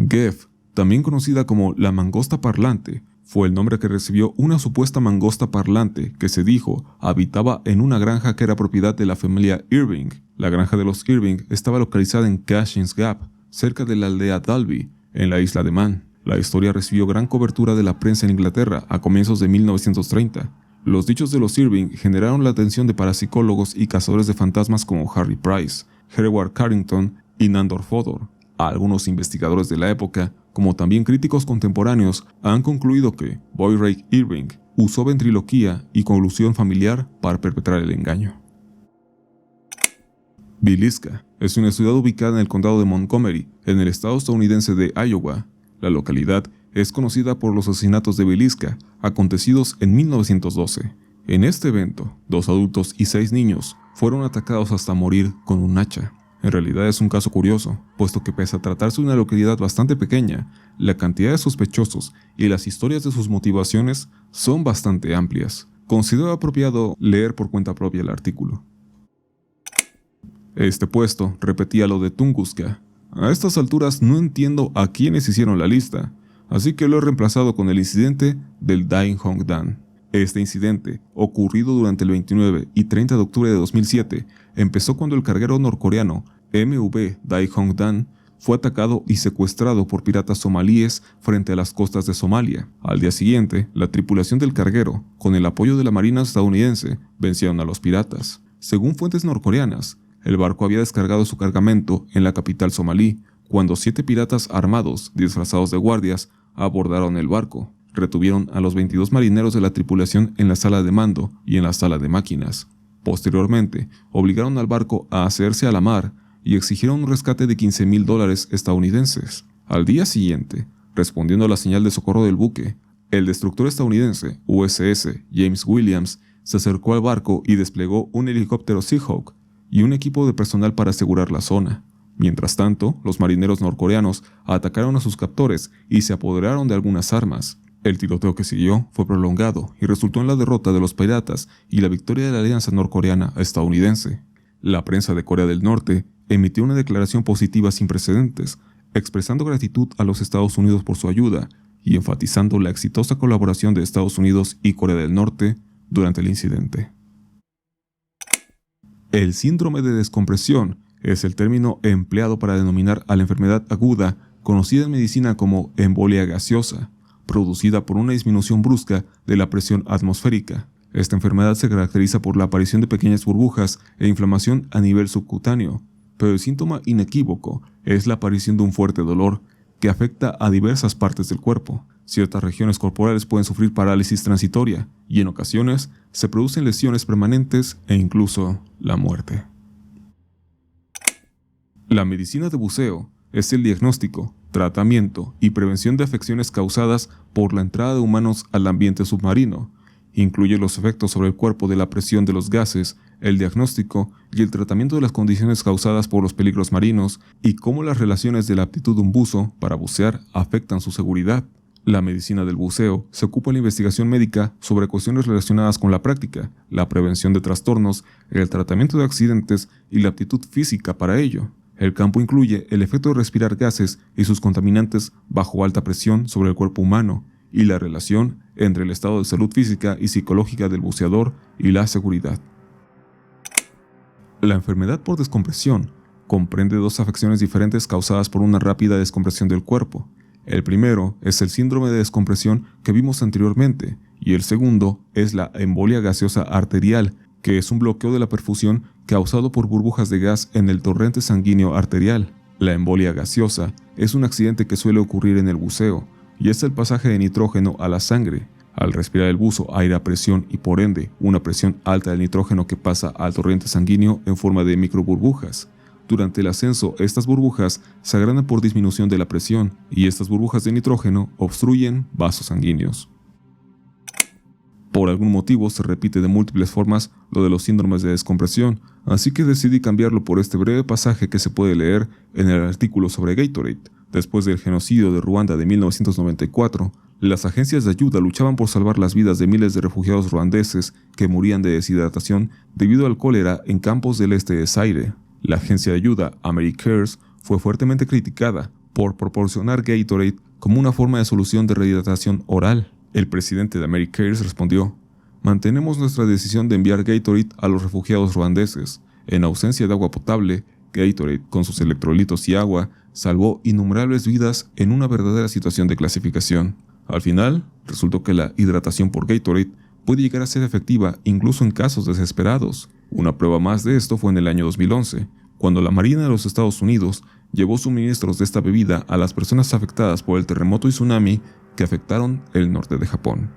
Gef, también conocida como la mangosta parlante, fue el nombre que recibió una supuesta mangosta parlante que se dijo habitaba en una granja que era propiedad de la familia Irving. La granja de los Irving estaba localizada en Cashin's Gap, cerca de la aldea Dalby, en la isla de Man. La historia recibió gran cobertura de la prensa en Inglaterra a comienzos de 1930. Los dichos de los Irving generaron la atención de parapsicólogos y cazadores de fantasmas como Harry Price, Hereward Carrington y Nandor Fodor. Algunos investigadores de la época, como también críticos contemporáneos, han concluido que Boyd Irving usó ventriloquía y colusión familiar para perpetrar el engaño. Villisca es una ciudad ubicada en el condado de Montgomery, en el estado estadounidense de Iowa. La localidad es conocida por los asesinatos de Villisca, acontecidos en 1912. En este evento, 2 adultos y 6 niños fueron atacados hasta morir con un hacha. En realidad es un caso curioso, puesto que pese a tratarse de una localidad bastante pequeña, la cantidad de sospechosos y las historias de sus motivaciones son bastante amplias. Considero apropiado leer por cuenta propia el artículo. Este puesto repetía lo de Tunguska. A estas alturas no entiendo a quiénes hicieron la lista, así que lo he reemplazado con el incidente del Dae Hong Dan. Este incidente, ocurrido durante el 29 y 30 de octubre de 2007, empezó cuando el carguero norcoreano MV Dae Hong Dan fue atacado y secuestrado por piratas somalíes frente a las costas de Somalia. Al día siguiente, la tripulación del carguero, con el apoyo de la marina estadounidense, vencieron a los piratas. Según fuentes norcoreanas, el barco había descargado su cargamento en la capital somalí, cuando 7 piratas armados, disfrazados de guardias, abordaron el barco. Retuvieron a los 22 marineros de la tripulación en la sala de mando y en la sala de máquinas. Posteriormente, obligaron al barco a hacerse a la mar y exigieron un rescate de $15,000 estadounidenses. Al día siguiente, respondiendo a la señal de socorro del buque, el destructor estadounidense USS James Williams se acercó al barco y desplegó un helicóptero Seahawk y un equipo de personal para asegurar la zona. Mientras tanto, los marineros norcoreanos atacaron a sus captores y se apoderaron de algunas armas. El tiroteo que siguió fue prolongado y resultó en la derrota de los piratas y la victoria de la alianza norcoreana estadounidense. La prensa de Corea del Norte emitió una declaración positiva sin precedentes, expresando gratitud a los Estados Unidos por su ayuda y enfatizando la exitosa colaboración de Estados Unidos y Corea del Norte durante el incidente. El síndrome de descompresión es el término empleado para denominar a la enfermedad aguda conocida en medicina como embolia gaseosa, producida por una disminución brusca de la presión atmosférica. Esta enfermedad se caracteriza por la aparición de pequeñas burbujas e inflamación a nivel subcutáneo, pero el síntoma inequívoco es la aparición de un fuerte dolor que afecta a diversas partes del cuerpo. Ciertas regiones corporales pueden sufrir parálisis transitoria y en ocasiones se producen lesiones permanentes e incluso la muerte. La medicina de buceo es el diagnóstico, tratamiento y prevención de afecciones causadas por la entrada de humanos al ambiente submarino. Incluye los efectos sobre el cuerpo de la presión de los gases, el diagnóstico y el tratamiento de las condiciones causadas por los peligros marinos y cómo las relaciones de la aptitud de un buzo para bucear afectan su seguridad. La medicina del buceo se ocupa de la investigación médica sobre cuestiones relacionadas con la práctica, la prevención de trastornos, el tratamiento de accidentes y la aptitud física para ello. El campo incluye el efecto de respirar gases y sus contaminantes bajo alta presión sobre el cuerpo humano y la relación entre el estado de salud física y psicológica del buceador y la seguridad. La enfermedad por descompresión comprende 2 afecciones diferentes causadas por una rápida descompresión del cuerpo. El primero es el síndrome de descompresión que vimos anteriormente y el segundo es la embolia gaseosa arterial, que es un bloqueo de la perfusión causado por burbujas de gas en el torrente sanguíneo arterial. La embolia gaseosa es un accidente que suele ocurrir en el buceo y es el pasaje de nitrógeno a la sangre. Al respirar el buzo aire a presión y por ende una presión alta del nitrógeno que pasa al torrente sanguíneo en forma de microburbujas. Durante el ascenso, estas burbujas se agrandan por disminución de la presión y estas burbujas de nitrógeno obstruyen vasos sanguíneos. Por algún motivo se repite de múltiples formas lo de los síndromes de descompresión, así que decidí cambiarlo por este breve pasaje que se puede leer en el artículo sobre Gatorade. Después del genocidio de Ruanda de 1994, las agencias de ayuda luchaban por salvar las vidas de miles de refugiados ruandeses que morían de deshidratación debido al cólera en campos del este de Zaire. La agencia de ayuda, AmeriCares, fue fuertemente criticada por proporcionar Gatorade como una forma de solución de rehidratación oral. El presidente de AmeriCares respondió: «Mantenemos nuestra decisión de enviar Gatorade a los refugiados ruandeses. En ausencia de agua potable, Gatorade, con sus electrolitos y agua, salvó innumerables vidas en una verdadera situación de clasificación». Al final, resultó que la hidratación por Gatorade puede llegar a ser efectiva incluso en casos desesperados. Una prueba más de esto fue en el año 2011, cuando la Marina de los Estados Unidos llevó suministros de esta bebida a las personas afectadas por el terremoto y tsunami que afectaron el norte de Japón.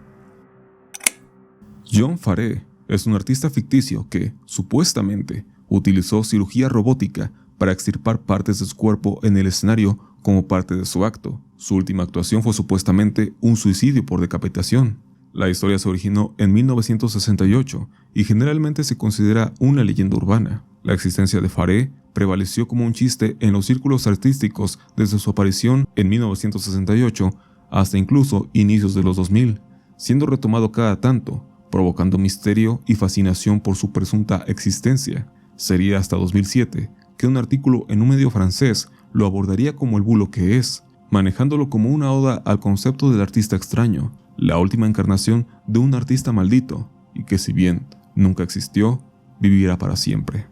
John Farey es un artista ficticio que, supuestamente, utilizó cirugía robótica para extirpar partes de su cuerpo en el escenario como parte de su acto. Su última actuación fue supuestamente un suicidio por decapitación. La historia se originó en 1968 y generalmente se considera una leyenda urbana. La existencia de Farey prevaleció como un chiste en los círculos artísticos desde su aparición en 1968 hasta incluso inicios de los 2000, siendo retomado cada tanto, provocando misterio y fascinación por su presunta existencia. Sería hasta 2007 que un artículo en un medio francés lo abordaría como el bulo que es, manejándolo como una oda al concepto del artista extraño, la última encarnación de un artista maldito, y que si bien nunca existió, vivirá para siempre.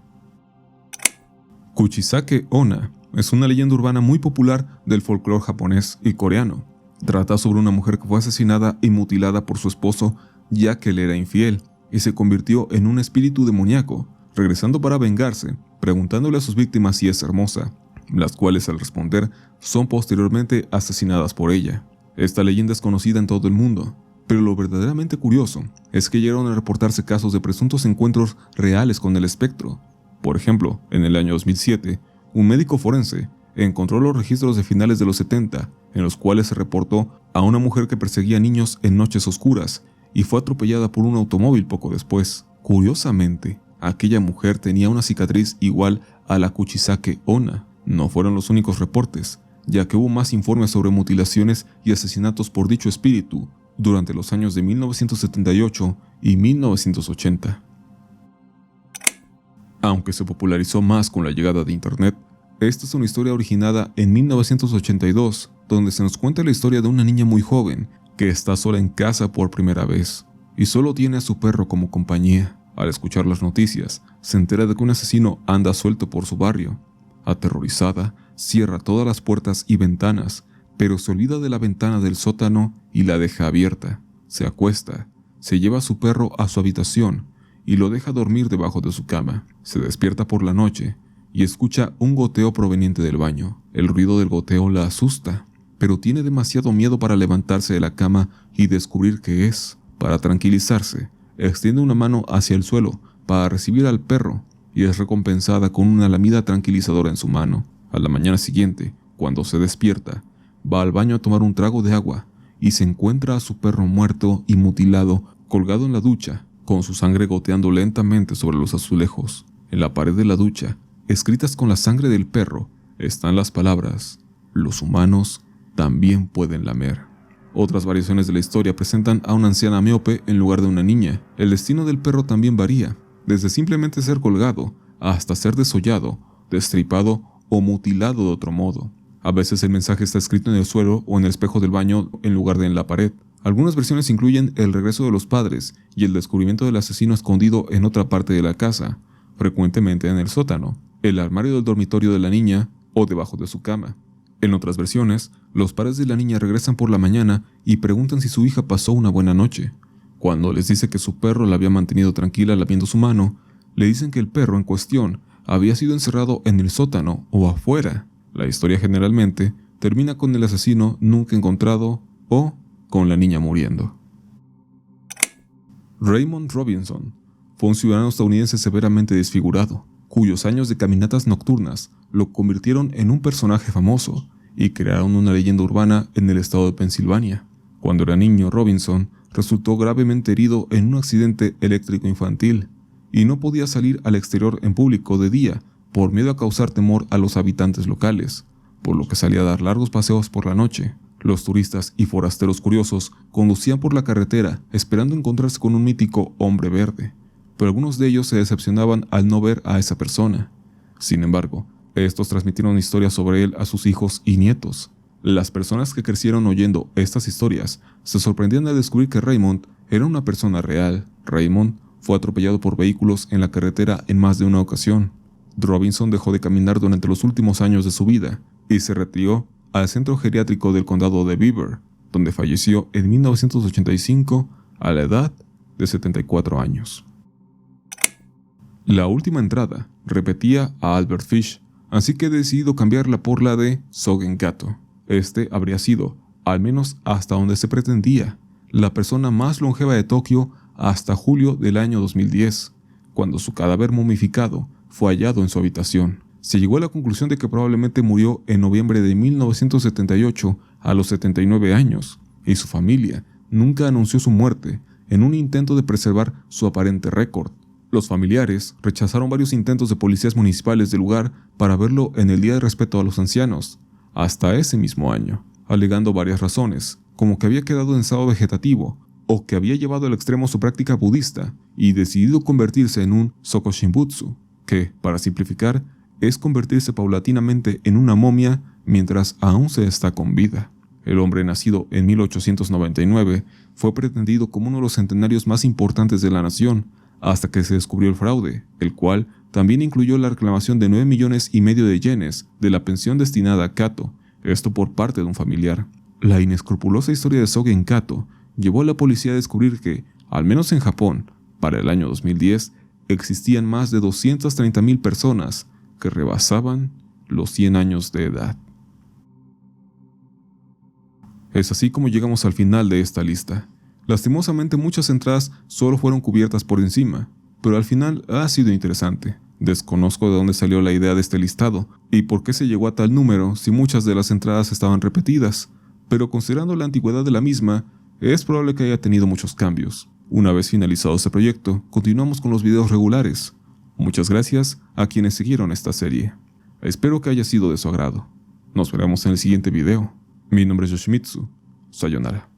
Kuchisake Onna es una leyenda urbana muy popular del folclore japonés y coreano. Trata sobre una mujer que fue asesinada y mutilada por su esposo ya que le era infiel, y se convirtió en un espíritu demoníaco, regresando para vengarse, preguntándole a sus víctimas si es hermosa, las cuales al responder son posteriormente asesinadas por ella. Esta leyenda es conocida en todo el mundo, pero lo verdaderamente curioso es que llegaron a reportarse casos de presuntos encuentros reales con el espectro. Por ejemplo, en el año 2007, un médico forense encontró los registros de finales de los 70, en los cuales se reportó a una mujer que perseguía niños en noches oscuras y fue atropellada por un automóvil poco después. Curiosamente, aquella mujer tenía una cicatriz igual a la Kuchisake Onna. No fueron los únicos reportes, ya que hubo más informes sobre mutilaciones y asesinatos por dicho espíritu durante los años de 1978 y 1980. Aunque se popularizó más con la llegada de Internet, esta es una historia originada en 1982, donde se nos cuenta la historia de una niña muy joven que está sola en casa por primera vez y solo tiene a su perro como compañía. Al escuchar las noticias, se entera de que un asesino anda suelto por su barrio. Aterrorizada, cierra todas las puertas y ventanas, pero se olvida de la ventana del sótano y la deja abierta. Se acuesta, se lleva a su perro a su habitación y lo deja dormir debajo de su cama. Se despierta por la noche y escucha un goteo proveniente del baño. El ruido del goteo la asusta, pero tiene demasiado miedo para levantarse de la cama y descubrir qué es. Para tranquilizarse, extiende una mano hacia el suelo para recibir al perro y es recompensada con una lamida tranquilizadora en su mano. A la mañana siguiente, cuando se despierta, va al baño a tomar un trago de agua y se encuentra a su perro muerto y mutilado colgado en la ducha, con su sangre goteando lentamente sobre los azulejos. En la pared de la ducha, escritas con la sangre del perro, están las palabras: «Los humanos también pueden lamer». Otras variaciones de la historia presentan a una anciana miope en lugar de una niña. El destino del perro también varía, desde simplemente ser colgado hasta ser desollado, destripado o mutilado de otro modo. A veces el mensaje está escrito en el suelo o en el espejo del baño en lugar de en la pared. Algunas versiones incluyen el regreso de los padres y el descubrimiento del asesino escondido en otra parte de la casa, frecuentemente en el sótano, el armario del dormitorio de la niña o debajo de su cama. En otras versiones, los padres de la niña regresan por la mañana y preguntan si su hija pasó una buena noche. Cuando les dice que su perro la había mantenido tranquila lamiendo su mano, le dicen que el perro en cuestión había sido encerrado en el sótano o afuera. La historia generalmente termina con el asesino nunca encontrado o con la niña muriendo. Raymond Robinson fue un ciudadano estadounidense severamente desfigurado, cuyos años de caminatas nocturnas lo convirtieron en un personaje famoso y crearon una leyenda urbana en el estado de Pensilvania. Cuando era niño, Robinson resultó gravemente herido en un accidente eléctrico infantil y no podía salir al exterior en público de día por miedo a causar temor a los habitantes locales, por lo que salía a dar largos paseos por la noche. Los turistas y forasteros curiosos conducían por la carretera esperando encontrarse con un mítico hombre verde, pero algunos de ellos se decepcionaban al no ver a esa persona. Sin embargo, estos transmitieron historias sobre él a sus hijos y nietos. Las personas que crecieron oyendo estas historias se sorprendían al descubrir que Raymond era una persona real. Raymond fue atropellado por vehículos en la carretera en más de una ocasión. Robinson dejó de caminar durante los últimos años de su vida y se retiró al centro geriátrico del condado de Beaver, donde falleció en 1985 a la edad de 74 años. La última entrada repetía a Albert Fish, así que he decidido cambiarla por la de Sogen Kato. Este habría sido, al menos hasta donde se pretendía, la persona más longeva de Tokio hasta julio del año 2010, cuando su cadáver momificado fue hallado en su habitación. Se llegó a la conclusión de que probablemente murió en noviembre de 1978 a los 79 años, y su familia nunca anunció su muerte en un intento de preservar su aparente récord. Los familiares rechazaron varios intentos de policías municipales del lugar para verlo en el Día de Respeto a los Ancianos, hasta ese mismo año, alegando varias razones, como que había quedado en estado vegetativo, o que había llevado al extremo su práctica budista y decidido convertirse en un Sokoshinbutsu, que, para simplificar, es convertirse paulatinamente en una momia mientras aún se está con vida. El hombre nacido en 1899 fue pretendido como uno de los centenarios más importantes de la nación, hasta que se descubrió el fraude, el cual también incluyó la reclamación de 9,5 millones de yenes de la pensión destinada a Kato, esto por parte de un familiar. La inescrupulosa historia de Sogen Kato llevó a la policía a descubrir que, al menos en Japón, para el año 2010, existían más de 230,000 personas que rebasaban los 100 años de edad. Es así como llegamos al final de esta lista. Lastimosamente muchas entradas solo fueron cubiertas por encima, pero al final ha sido interesante. Desconozco de dónde salió la idea de este listado y por qué se llegó a tal número si muchas de las entradas estaban repetidas, pero considerando la antigüedad de la misma, es probable que haya tenido muchos cambios. Una vez finalizado este proyecto, continuamos con los videos regulares. Muchas gracias a quienes siguieron esta serie. Espero que haya sido de su agrado. Nos veremos en el siguiente video. Mi nombre es Yoshimitsu. Sayonara.